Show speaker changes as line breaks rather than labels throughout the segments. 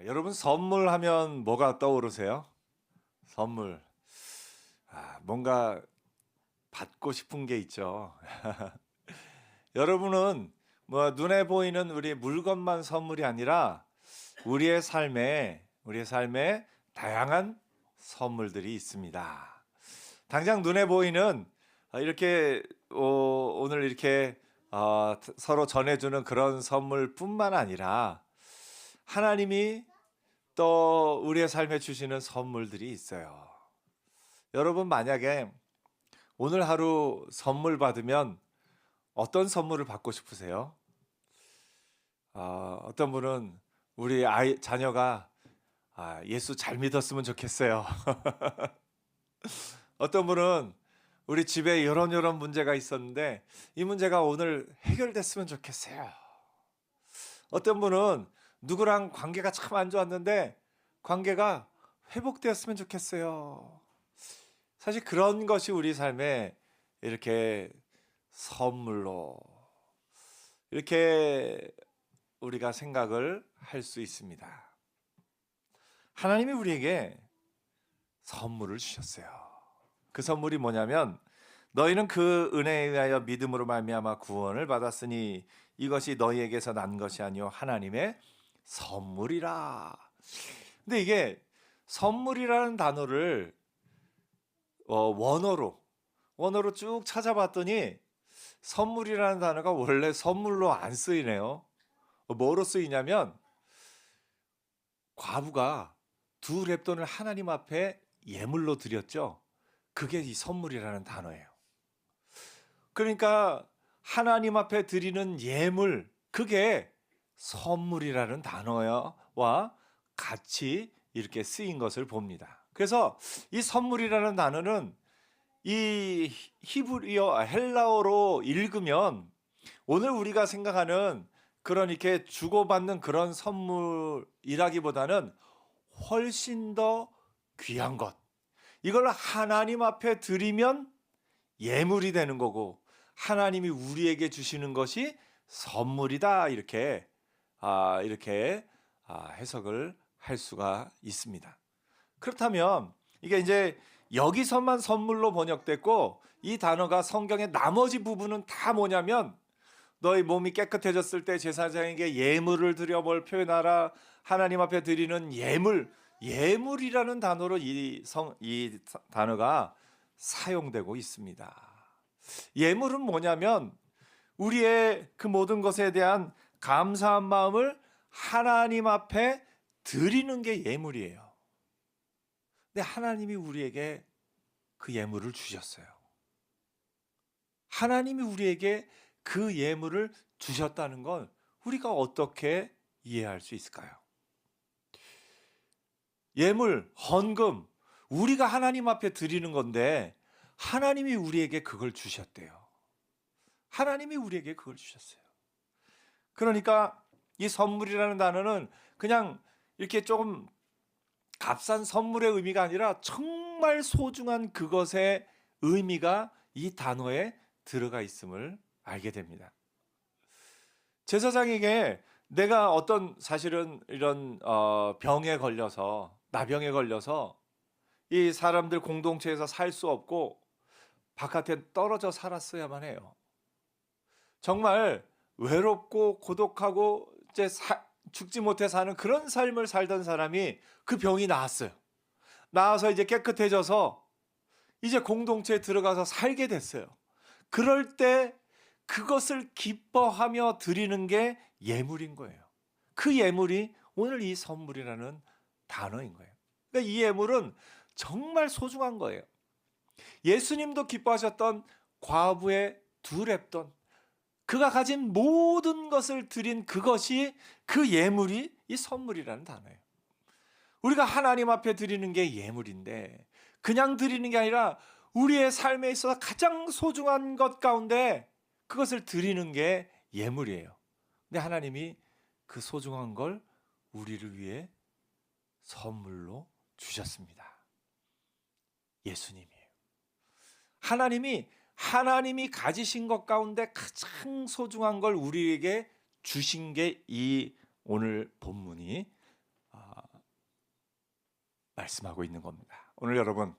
여러분 선물하면 뭐가 떠오르세요? 선물. 뭔가 받고 싶은 게 있죠. 여러분은 뭐 눈에 보이는 우리 물건만 선물이 아니라 우리의 삶에 다양한 선물들이 있습니다. 당장 눈에 보이는 이렇게 오늘 이렇게 서로 전해주는 그런 선물뿐만 아니라 하나님이 또 우리의 삶에 주시는 선물들이 있어요. 여러분 만약에 오늘 하루 선물 받으면 어떤 선물을 받고 싶으세요? 어떤 분은 우리 자녀가 예수 잘 믿었으면 좋겠어요. 어떤 분은 우리 집에 이런 문제가 있었는데 이 문제가 오늘 해결됐으면 좋겠어요. 어떤 분은 누구랑 관계가 참 안 좋았는데 관계가 회복되었으면 좋겠어요. 사실 그런 것이 우리 삶에 이렇게 선물로 이렇게 우리가 생각을 할 수 있습니다. 하나님이 우리에게 선물을 주셨어요. 그 선물이 뭐냐면 너희는 그 은혜에 의하여 믿음으로 말미암아 구원을 받았으니 이것이 너희에게서 난 것이 아니요 하나님의 선물이라. 근데 이게 선물이라는 단어를 원어로 쭉 찾아봤더니 선물이라는 단어가 원래 선물로 안 쓰이네요. 뭐로 쓰이냐면 과부가 두 렙돈을 하나님 앞에 예물로 드렸죠. 그게 이 선물이라는 단어예요. 그러니까 하나님 앞에 드리는 예물, 그게 선물이라는 단어와 같이 이렇게 쓰인 것을 봅니다. 그래서 이 선물이라는 단어는 이 히브리어 헬라어로 읽으면 오늘 우리가 생각하는 그런 이렇게 주고받는 그런 선물이라기보다는 훨씬 더 귀한 것. 이걸 하나님 앞에 드리면 예물이 되는 거고 하나님이 우리에게 주시는 것이 선물이다. 이렇게 해석을 할 수가 있습니다. 그렇다면 이게 이제 여기서만 선물로 번역됐고 이 단어가 성경의 나머지 부분은 다 뭐냐면 너희 몸이 깨끗해졌을 때 제사장에게 예물을 드려 뭘 표현하라. 하나님 앞에 드리는 예물이라는 단어로 이 단어가 사용되고 있습니다. 예물은 뭐냐면 우리의 그 모든 것에 대한 감사한 마음을 하나님 앞에 드리는 게 예물이에요. 근데 하나님이 우리에게 그 예물을 주셨어요. 하나님이 우리에게 그 예물을 주셨다는 걸 우리가 어떻게 이해할 수 있을까요? 예물, 헌금, 우리가 하나님 앞에 드리는 건데 하나님이 우리에게 그걸 주셨대요. 하나님이 우리에게 그걸 주셨어요. 그러니까 이 선물이라는 단어는 그냥 이렇게 조금 값싼 선물의 의미가 아니라 정말 소중한 그것의 의미가 이 단어에 들어가 있음을 알게 됩니다. 제사장에게 내가 사실은 이런 나병에 걸려서 이 사람들 공동체에서 살 수 없고 바깥에 떨어져 살았어야만 해요. 정말 외롭고 고독하고 이제 죽지 못해 사는 그런 삶을 살던 사람이 그 병이 나았어요. 나아서 이제 깨끗해져서 이제 공동체에 들어가서 살게 됐어요. 그럴 때 그것을 기뻐하며 드리는 게 예물인 거예요. 그 예물이 오늘 이 선물이라는 단어인 거예요. 그러니까 이 예물은 정말 소중한 거예요. 예수님도 기뻐하셨던 과부의 두 렙돈, 그가 가진 모든 것을 드린 그 예물이 이 선물이라는 단어예요. 우리가 하나님 앞에 드리는 게 예물인데 그냥 드리는 게 아니라 우리의 삶에 있어서 가장 소중한 것 가운데 그것을 드리는 게 예물이에요. 근데 하나님이 그 소중한 걸 우리를 위해 선물로 주셨습니다. 예수님이에요. 하나님이 가지신 것 가운데 가장 소중한 걸 우리에게 주신 게 이 오늘 본문이 말씀하고 있는 겁니다. 오늘 여러분,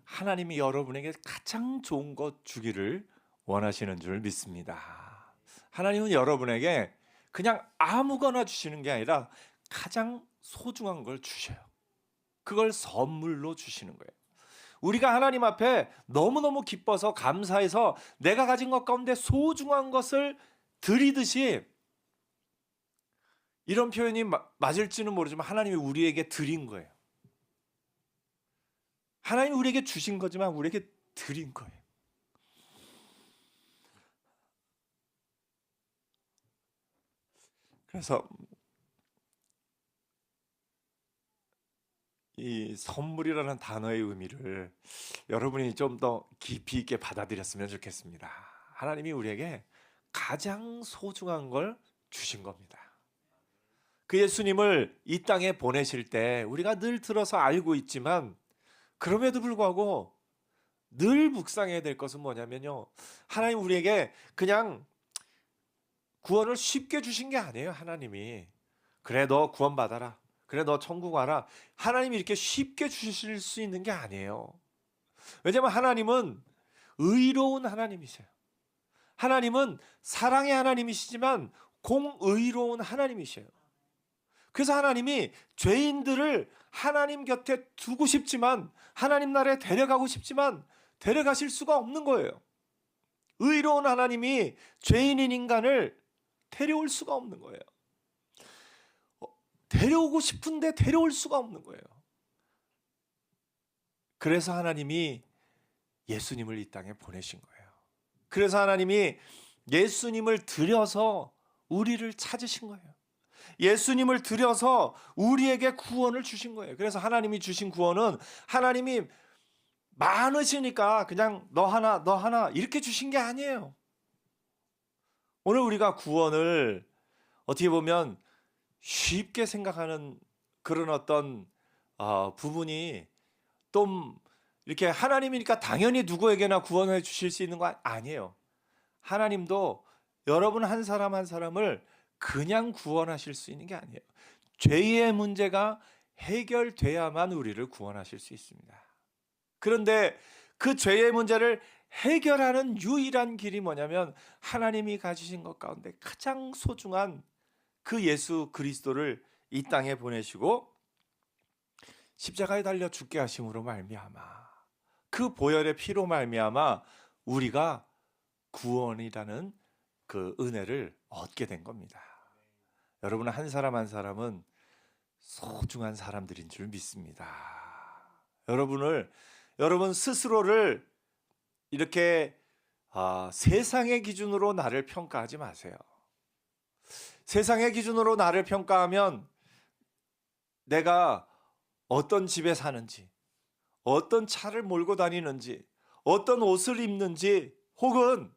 하나님이 여러분에게 가장 좋은 것 주기를 원하시는 줄 믿습니다. 하나님은 여러분에게 그냥 아무거나 주시는 게 아니라 가장 소중한 걸 주셔요. 그걸 선물로 주시는 거예요. 우리가 하나님 앞에 너무너무 기뻐서 감사해서 내가 가진 것 가운데 소중한 것을 드리듯이, 이런 표현이 맞을지는 모르지만 하나님이 우리에게 드린 거예요. 하나님이 우리에게 주신 거지만 우리에게 드린 거예요. 그래서 이 선물이라는 단어의 의미를 여러분이 좀 더 깊이 있게 받아들였으면 좋겠습니다. 하나님이 우리에게 가장 소중한 걸 주신 겁니다. 그 예수님을 이 땅에 보내실 때 우리가 늘 들어서 알고 있지만, 그럼에도 불구하고 늘 묵상해야 될 것은 뭐냐면요, 하나님 우리에게 그냥 구원을 쉽게 주신 게 아니에요. 하나님이 그래 너 구원 받아라, 그래 너 천국 와라, 하나님이 이렇게 쉽게 주실 수 있는 게 아니에요. 왜냐하면 하나님은 의로운 하나님이세요. 하나님은 사랑의 하나님이시지만 공의로운 하나님이세요. 그래서 하나님이 죄인들을 하나님 곁에 두고 싶지만, 하나님 나라에 데려가고 싶지만 데려가실 수가 없는 거예요. 의로운 하나님이 죄인인 인간을 데려올 수가 없는 거예요. 데려오고 싶은데 데려올 수가 없는 거예요. 그래서 하나님이 예수님을 이 땅에 보내신 거예요. 그래서 하나님이 예수님을 들여서 우리를 찾으신 거예요. 예수님을 들여서 우리에게 구원을 주신 거예요. 그래서 하나님이 주신 구원은 하나님이 많으시니까 그냥 너 하나 이렇게 주신 게 아니에요. 오늘 우리가 구원을 어떻게 보면 쉽게 생각하는 그런 어떤 부분이 좀 이렇게, 하나님이니까 당연히 누구에게나 구원해 주실 수 있는 거 아니에요. 하나님도 여러분 한 사람 한 사람을 그냥 구원하실 수 있는 게 아니에요. 죄의 문제가 해결돼야만 우리를 구원하실 수 있습니다. 그런데 그 죄의 문제를 해결하는 유일한 길이 뭐냐면, 하나님이 가지신 것 가운데 가장 소중한 그 예수 그리스도를 이 땅에 보내시고 십자가에 달려 죽게 하심으로 말미암아, 그 보혈의 피로 말미암아 우리가 구원이라는 그 은혜를 얻게 된 겁니다. 여러분 한 사람 한 사람은 소중한 사람들인 줄 믿습니다. 여러분 스스로를 이렇게 세상의 기준으로 나를 평가하지 마세요. 세상의 기준으로 나를 평가하면 내가 어떤 집에 사는지, 어떤 차를 몰고 다니는지, 어떤 옷을 입는지, 혹은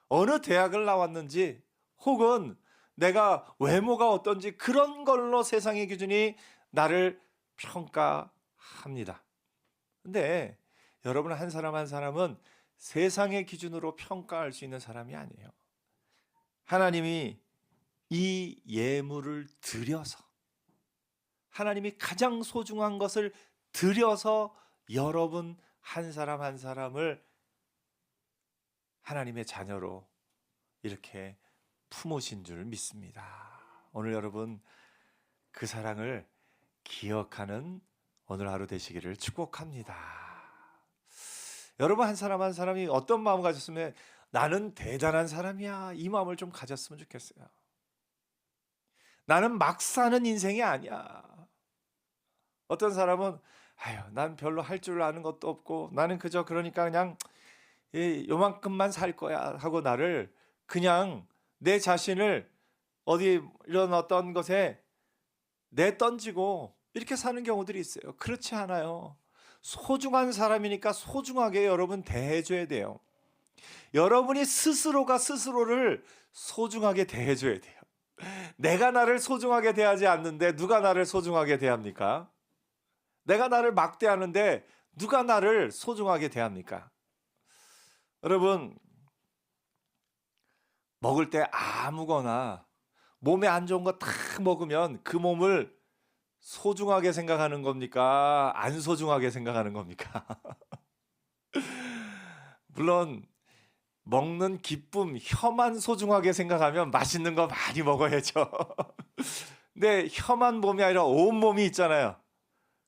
어느 대학을 나왔는지, 혹은 내가 외모가 어떤지, 그런 걸로 세상의 기준이 나를 평가합니다. 근데 여러분 한 사람 한 사람은 세상의 기준으로 평가할 수 있는 사람이 아니에요. 하나님이 이 예물을 드려서, 하나님이 가장 소중한 것을 드려서 여러분 한 사람 한 사람을 하나님의 자녀로 이렇게 품으신 줄 믿습니다. 오늘 여러분 그 사랑을 기억하는 오늘 하루 되시기를 축복합니다. 여러분 한 사람 한 사람이 어떤 마음 가졌으면 나는 대단한 사람이야, 이 마음을 좀 가졌으면 좋겠어요. 나는 막 사는 인생이 아니야. 어떤 사람은 난 별로 할 줄 아는 것도 없고 나는 그저 그러니까 그냥 요만큼만 살 거야 하고 나를 그냥 내 자신을 어디 이런 어떤 것에 내던지고 이렇게 사는 경우들이 있어요. 그렇지 않아요. 소중한 사람이니까 소중하게 여러분 대해줘야 돼요. 여러분이 스스로가 스스로를 소중하게 대해줘야 돼요. 내가 나를 소중하게 대하지 않는데 누가 나를 소중하게 대합니까? 내가 나를 막대하는데 누가 나를 소중하게 대합니까? 여러분, 먹을 때 아무거나 몸에 안 좋은 거 다 먹으면 그 몸을 소중하게 생각하는 겁니까? 안 소중하게 생각하는 겁니까? 물론 먹는 기쁨, 혀만 소중하게 생각하면 맛있는 거 많이 먹어야죠. 근데 혀만 몸이 아니라 온몸이 있잖아요.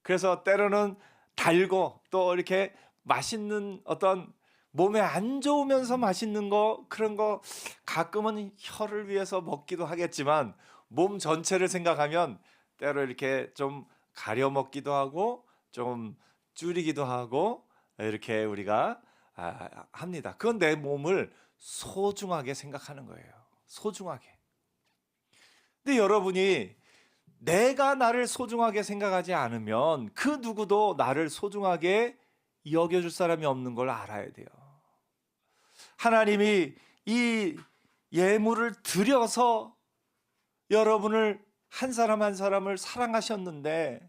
그래서 때로는 달고 또 이렇게 맛있는 어떤 몸에 안 좋으면서 맛있는 거 그런 거 가끔은 혀를 위해서 먹기도 하겠지만 몸 전체를 생각하면 때로 이렇게 좀 가려 먹기도 하고 좀 줄이기도 하고 이렇게 우리가 합니다. 그건 내 몸을 소중하게 생각하는 거예요. 소중하게. 근데 여러분이 내가 나를 소중하게 생각하지 않으면 그 누구도 나를 소중하게 여겨줄 사람이 없는 걸 알아야 돼요. 하나님이 이 예물을 드려서 여러분을 한 사람 한 사람을 사랑하셨는데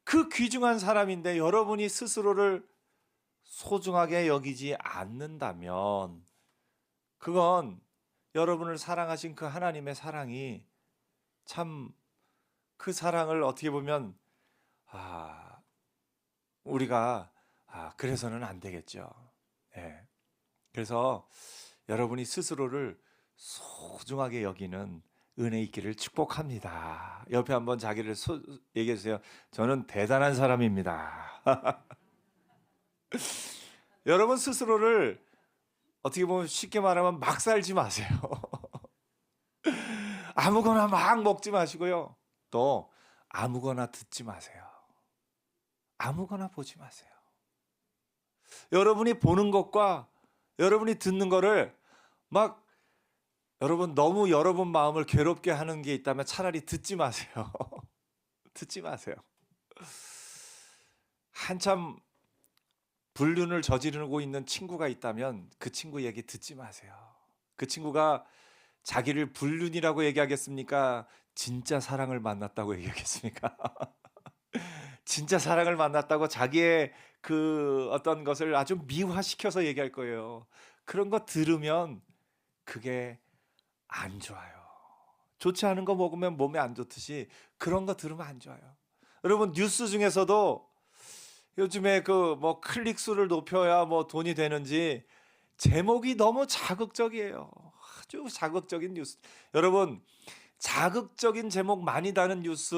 그 귀중한 사람인데 여러분이 스스로를 소중하게 여기지 않는다면 그건 여러분을 사랑하신 그 하나님의 사랑이 참 그 사랑을 어떻게 보면 우리가 그래서는 안 되겠죠. 예. 그래서 여러분이 스스로를 소중하게 여기는 은혜 있기를 축복합니다. 옆에 한번 자기를 얘기해 주세요. 저는 대단한 사람입니다. 여러분 스스로를 어떻게 보면 쉽게 말하면 막 살지 마세요. 아무거나 막 먹지 마시고요. 또 아무거나 듣지 마세요. 아무거나 보지 마세요. 여러분이 보는 것과 여러분이 듣는 거를 막 여러분 너무 여러분 마음을 괴롭게 하는 게 있다면 차라리 듣지 마세요. 듣지 마세요. 한참 불륜을 저지르고 있는 친구가 있다면 그 친구 얘기 듣지 마세요. 그 친구가 자기를 불륜이라고 얘기하겠습니까? 진짜 사랑을 만났다고 얘기하겠습니까? 진짜 사랑을 만났다고 자기의 그 어떤 것을 아주 미화시켜서 얘기할 거예요. 그런 거 들으면 그게 안 좋아요. 좋지 않은 거 먹으면 몸에 안 좋듯이 그런 거 들으면 안 좋아요. 여러분 뉴스 중에서도 요즘에 그 뭐 클릭 수를 높여야 뭐 돈이 되는지 제목이 너무 자극적이에요. 아주 자극적인 뉴스. 여러분 자극적인 제목 많이 다는 뉴스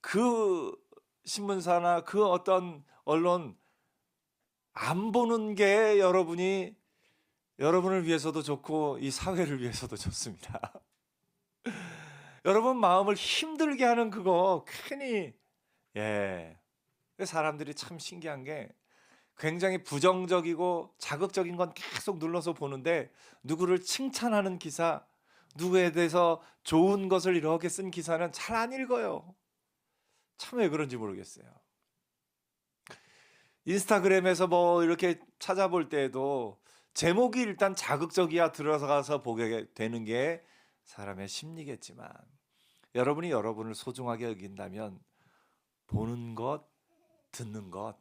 그 신문사나 그 어떤 언론 안 보는 게 여러분을 위해서도 좋고 이 사회를 위해서도 좋습니다. 여러분 마음을 힘들게 하는 그거 괜히 사람들이 참 신기한 게 굉장히 부정적이고 자극적인 건 계속 눌러서 보는데 누구를 칭찬하는 기사, 누구에 대해서 좋은 것을 이렇게 쓴 기사는 잘 안 읽어요. 참 왜 그런지 모르겠어요. 인스타그램에서 뭐 이렇게 찾아볼 때에도 제목이 일단 자극적이야 들어가서 보게 되는 게 사람의 심리겠지만 여러분이 여러분을 소중하게 여긴다면 보는 것, 듣는 것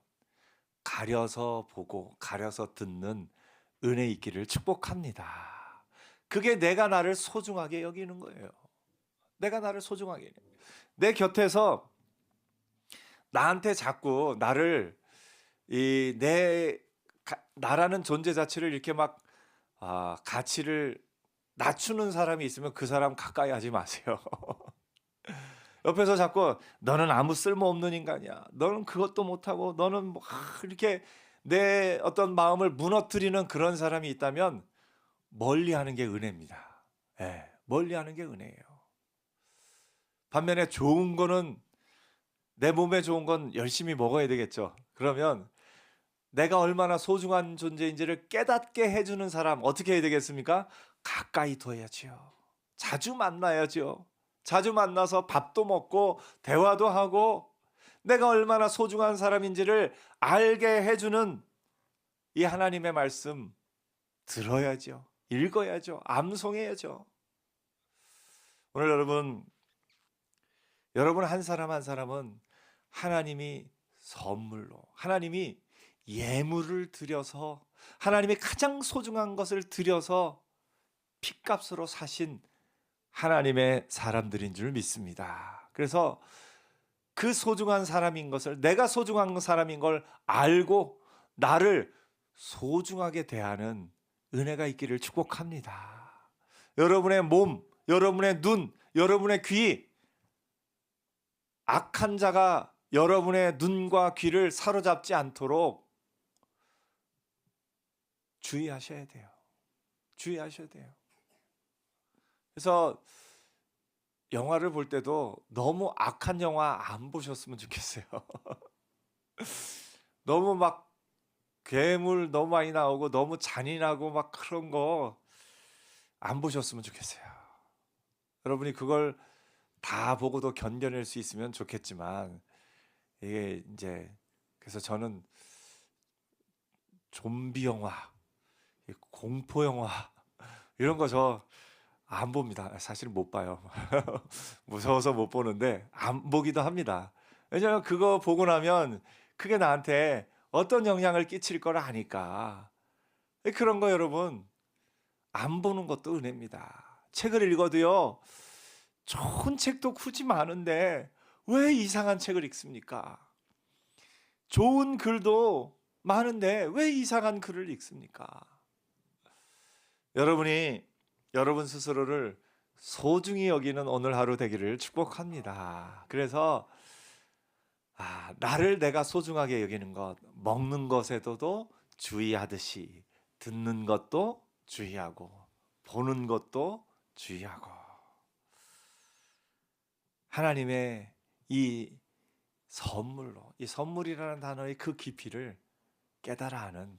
가려서 보고 가려서 듣는 은혜 있기를 축복합니다. 그게 내가 나를 소중하게 여기는 거예요. 내가 나를 소중하게. 내 곁에서 나한테 자꾸 나를 나라는 존재 자체를 이렇게 막 가치를 낮추는 사람이 있으면 그 사람 가까이 하지 마세요. 옆에서 자꾸 너는 아무 쓸모없는 인간이야. 너는 그것도 못하고 너는 뭐 이렇게 내 어떤 마음을 무너뜨리는 그런 사람이 있다면 멀리하는 게 은혜입니다. 멀리하는 게 은혜예요. 반면에 좋은 거는 내 몸에 좋은 건 열심히 먹어야 되겠죠. 그러면 내가 얼마나 소중한 존재인지를 깨닫게 해주는 사람 어떻게 해야 되겠습니까? 가까이 둬야지요. 자주 만나야죠. 자주 만나서 밥도 먹고 대화도 하고 내가 얼마나 소중한 사람인지를 알게 해주는 이 하나님의 말씀 들어야죠. 읽어야죠. 암송해야죠. 오늘 여러분 한 사람 한 사람은 하나님이 선물로 하나님이 예물을 드려서 하나님이 가장 소중한 것을 드려서 핏값으로 사신 하나님의 사람들인 줄 믿습니다. 그래서 그 소중한 사람인 것을, 내가 소중한 사람인 걸 알고 나를 소중하게 대하는 은혜가 있기를 축복합니다. 여러분의 몸, 여러분의 눈, 여러분의 귀, 악한 자가 여러분의 눈과 귀를 사로잡지 않도록 주의하셔야 돼요. 주의하셔야 돼요. 그래서 영화를 볼 때도 너무 악한 영화 안 보셨으면 좋겠어요. 너무 막 괴물 너무 많이 나오고 너무 잔인하고 막 그런 거 안 보셨으면 좋겠어요. 여러분이 그걸 다 보고도 견뎌낼 수 있으면 좋겠지만, 이게 이제 그래서 저는 좀비 영화, 공포 영화 이런 거 저 안 봅니다. 사실 못 봐요. 무서워서 못 보는데 안 보기도 합니다. 왜냐하면 그거 보고 나면 그게 나한테 어떤 영향을 끼칠 걸 아니까. 그런 거 여러분 안 보는 것도 은혜입니다. 책을 읽어도요, 좋은 책도 굳이 많은데 왜 이상한 책을 읽습니까? 좋은 글도 많은데 왜 이상한 글을 읽습니까? 여러분이 여러분 스스로를 소중히 여기는 오늘 하루 되기를 축복합니다. 그래서 나를 내가 소중하게 여기는 것, 먹는 것에도 주의하듯이 듣는 것도 주의하고 보는 것도 주의하고, 하나님의 이 선물로, 이 선물이라는 단어의 그 깊이를 깨달아 하는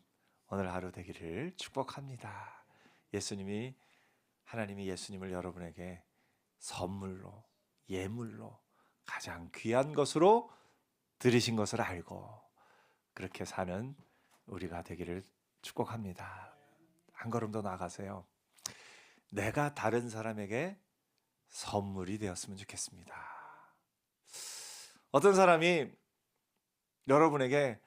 오늘 하루 되기를 축복합니다. 하나님이 예수님을 여러분에게 선물로, 예물로, 가장 귀한 것으로 드리신 것을 알고 그렇게 사는 우리가 되기를 축복합니다. 한 걸음 더 나아가세요. 내가 다른 사람에게 선물이 되었으면 좋겠습니다. 어떤 사람이 여러분에게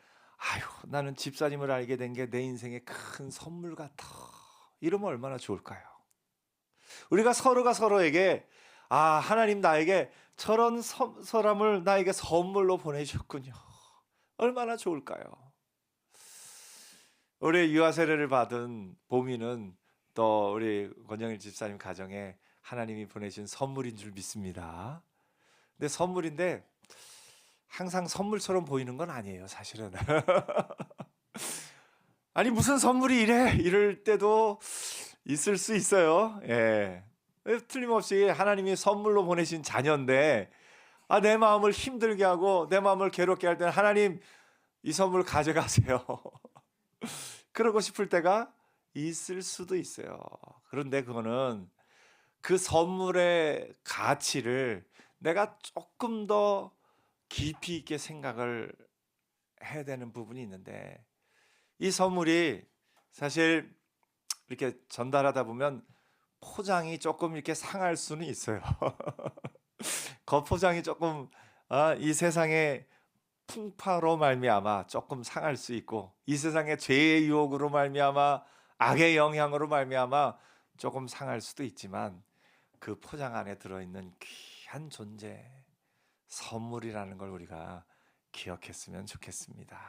나는 집사님을 알게 된 게 내 인생의 큰 선물 같아, 이러면 얼마나 좋을까요? 우리가 서로가 서로에게 하나님 나에게 저런 사람을 나에게 선물로 보내주셨군요, 얼마나 좋을까요? 우리 유아 세례를 받은 보미는 또 우리 권영일 집사님 가정에 하나님이 보내신 선물인 줄 믿습니다. 근데 선물인데 항상 선물처럼 보이는 건 아니에요, 사실은. 아니 무슨 선물이 이럴 때도 있을 수 있어요. 예. 틀림없이 하나님이 선물로 보내신 자녀인데 내 마음을 힘들게 하고 내 마음을 괴롭게 할 때는 하나님 이 선물 가져가세요. 그러고 싶을 때가 있을 수도 있어요. 그런데 그거는 그 선물의 가치를 내가 조금 더 깊이 있게 생각을 해야 되는 부분이 있는데, 이 선물이 사실 이렇게 전달하다 보면 포장이 조금 이렇게 상할 수는 있어요. 겉포장이 조금 이 세상의 풍파로 말미암아 조금 상할 수 있고, 이 세상의 죄의 유혹으로 말미암아 악의 영향으로 말미암아 조금 상할 수도 있지만, 그 포장 안에 들어있는 귀한 존재, 선물이라는 걸 우리가 기억했으면 좋겠습니다.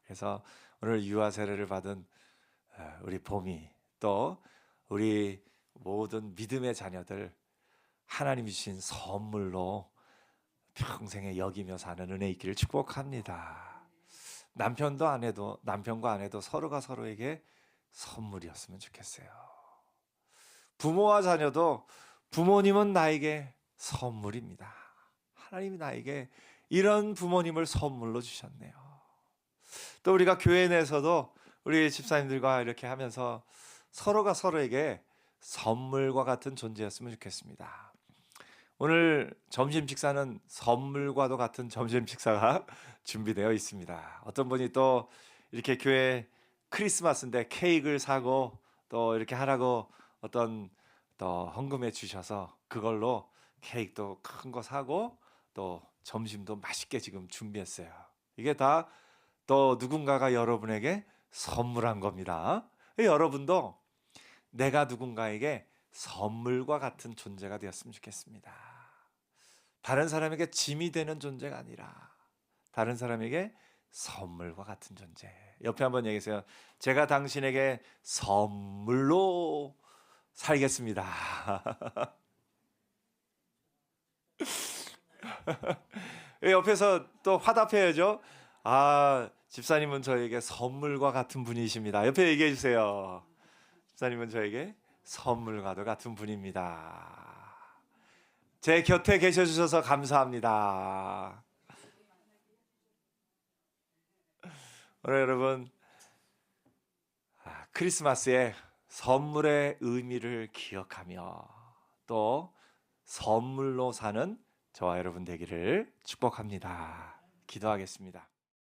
그래서 오늘 유아 세례를 받은 우리 봄이, 또 우리 모든 믿음의 자녀들, 하나님이 주신 선물로 평생에 여기며 사는 은혜 있기를 축복합니다. 남편과 아내도 서로가 서로에게 선물이었으면 좋겠어요. 부모와 자녀도 부모님은 나에게 선물입니다. 하나님이 나에게 이런 부모님을 선물로 주셨네요. 또 우리가 교회 내에서도 우리 집사님들과 이렇게 하면서 서로가 서로에게 선물과 같은 존재였으면 좋겠습니다. 오늘 점심 식사는 선물과도 같은 점심 식사가 준비되어 있습니다. 어떤 분이 또 이렇게 교회 크리스마스인데 케이크를 사고 또 이렇게 하라고 어떤 또 헌금해 주셔서 그걸로 케이크도 큰 거 사고 또 점심도 맛있게 지금 준비했어요. 이게 다 또 누군가가 여러분에게 선물한 겁니다. 여러분도 내가 누군가에게 선물과 같은 존재가 되었으면 좋겠습니다. 다른 사람에게 짐이 되는 존재가 아니라 다른 사람에게 선물과 같은 존재. 옆에 한번 얘기하세요. 제가 당신에게 선물로 살겠습니다. 옆에서 또 화답해야죠. 아, 집사님은 저에게 선물과 같은 분이십니다. 옆에 얘기해 주세요. 집사님은 저에게 선물과도 같은 분입니다. 제 곁에 계셔 주셔서 감사합니다. 오늘 여러분, 크리스마스에 선물의 의미를 기억하며 또 선물로 사는 저와 여러분 되기를 축복합니다. 기도하겠습니다.